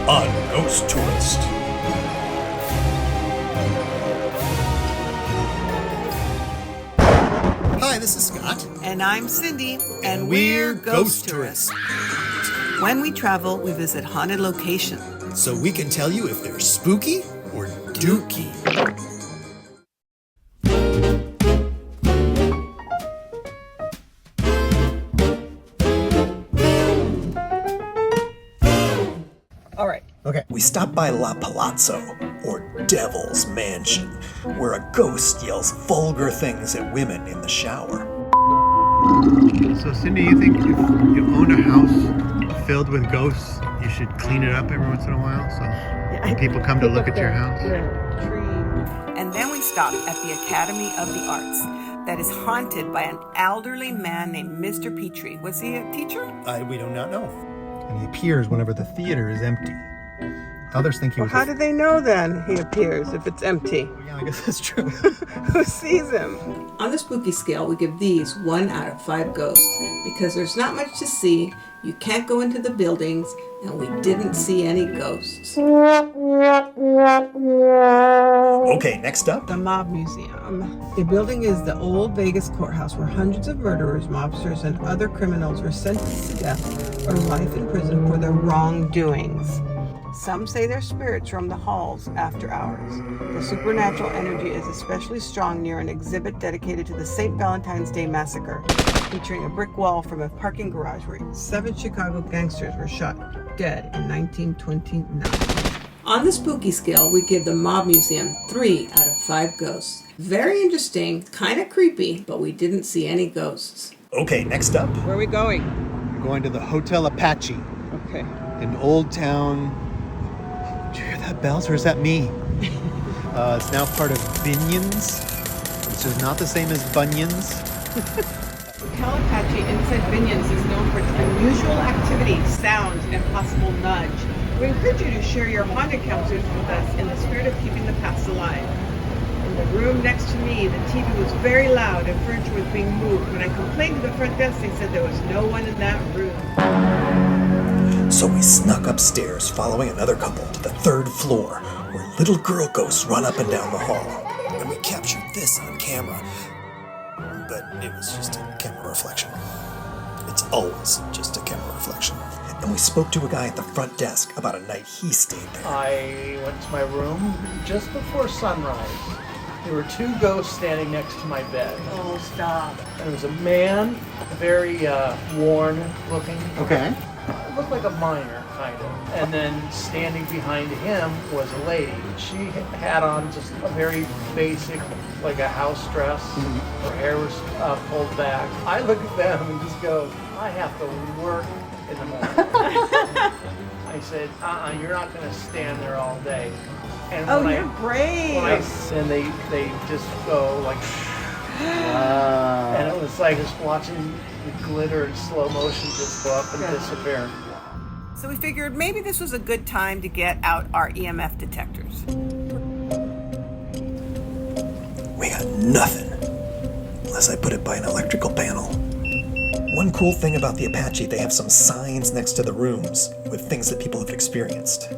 on Ghost Tourist. Hi, this is Scott. And I'm Cindy. And we're Ghost Tourists. When we travel, we visit haunted locations. So we can tell you if they're spooky or dookie. All right. Okay. We stopped by La Palazzo, or Devil's Mansion, where a ghost yells vulgar things at women in the shower. So Cindy, you think if you own a house filled with ghosts, you should clean it up every once in a while so when people come to look at your house? And then we stopped at the Academy of the Arts that is haunted by an elderly man named Mr. Petrie. Was he a teacher? We do not know. And he appears whenever the theater is empty. Others think he was... How do they know then he appears if it's empty? Yeah, I guess that's true. Who sees him? On the spooky scale, we give these 1 out of 5 ghosts because there's not much to see, you can't go into the buildings, and we didn't see any ghosts. Okay, next up. The Mob Museum. The building is the old Vegas courthouse where hundreds of murderers, mobsters, and other criminals were sentenced to death or life in prison for their wrongdoings. Some say their spirits roam the halls after hours. The supernatural energy is especially strong near an exhibit dedicated to the St. Valentine's Day Massacre, featuring a brick wall from a parking garage where 7 Chicago gangsters were shot dead in 1929. On the spooky scale, we give the Mob Museum 3 out of 5 ghosts. Very interesting, kind of creepy, but we didn't see any ghosts. Okay, next up. Where are we going? We're going to the Hotel Apache Okay. in Old Town. Did you hear that, Bells, or is that me? It's now part of Binions, which is not the same as Bunions. Hotel Apache inside Binions is known for its unusual activity, sounds, and possible nudge. We encourage you to share your haunted encounters with us in the spirit of keeping the past alive. In the room next to me, the TV was very loud and furniture was being moved. When I complained to the front desk, they said there was no one in that room. So we snuck upstairs, following another couple to the 3rd floor, where little girl ghosts run up and down the hall. And we captured this on camera, but it was just a camera reflection. It's always just a camera reflection. And we spoke to a guy at the front desk about a night he stayed there. I went to my room just before sunrise. There were 2 ghosts standing next to my bed. Oh, stop. And it was a man, very worn looking. Okay. It looked like a miner, kind of. And then standing behind him was a lady. She had on just a very basic, like a house dress. Mm-hmm. Her hair was pulled back. I look at them and just go, I have to work in the morning. I said, you're not going to stand there all day. And You're brave. And they just go like, Wow. and it was like just watching the glitter in slow motion just go up and disappear. So we figured maybe this was a good time to get out our EMF detectors. We got nothing, unless I put it by an electrical panel. One cool thing about the Apache, they have some signs next to the rooms with things that people have experienced.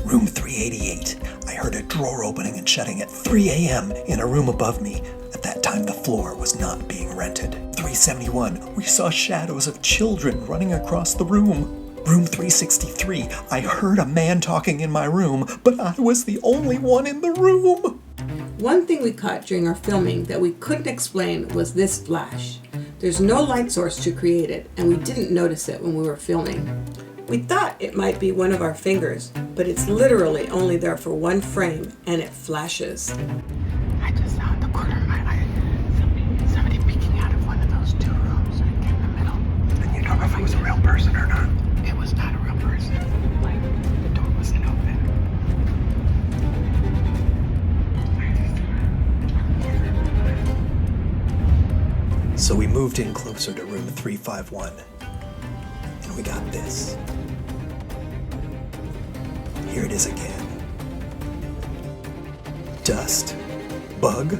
Room 388, I heard a drawer opening and shutting at 3 a.m. in a room above me. At that time, the floor was not being rented. 371, we saw shadows of children running across the room. Room 363, I heard a man talking in my room, but I was the only one in the room. One thing we caught during our filming that we couldn't explain was this flash. There's no light source to create it, and we didn't notice it when we were filming. We thought it might be one of our fingers, but it's literally only there for 1 frame, and it flashes. I just saw at the corner of my eye somebody peeking out of one of those 2 rooms right there in the middle. And you don't know if it was a real person or not. It was not a real person. Like, the door wasn't open. So we moved in closer to room 351, and we got this. Here it is again. Dust, bug,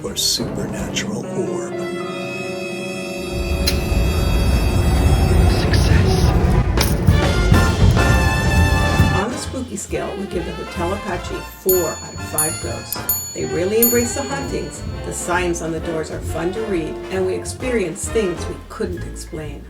or supernatural orb. dookie scale, we give the Hotel Apache 4 out of 5 ghosts. They really embrace the hauntings, the signs on the doors are fun to read, and we experience things we couldn't explain.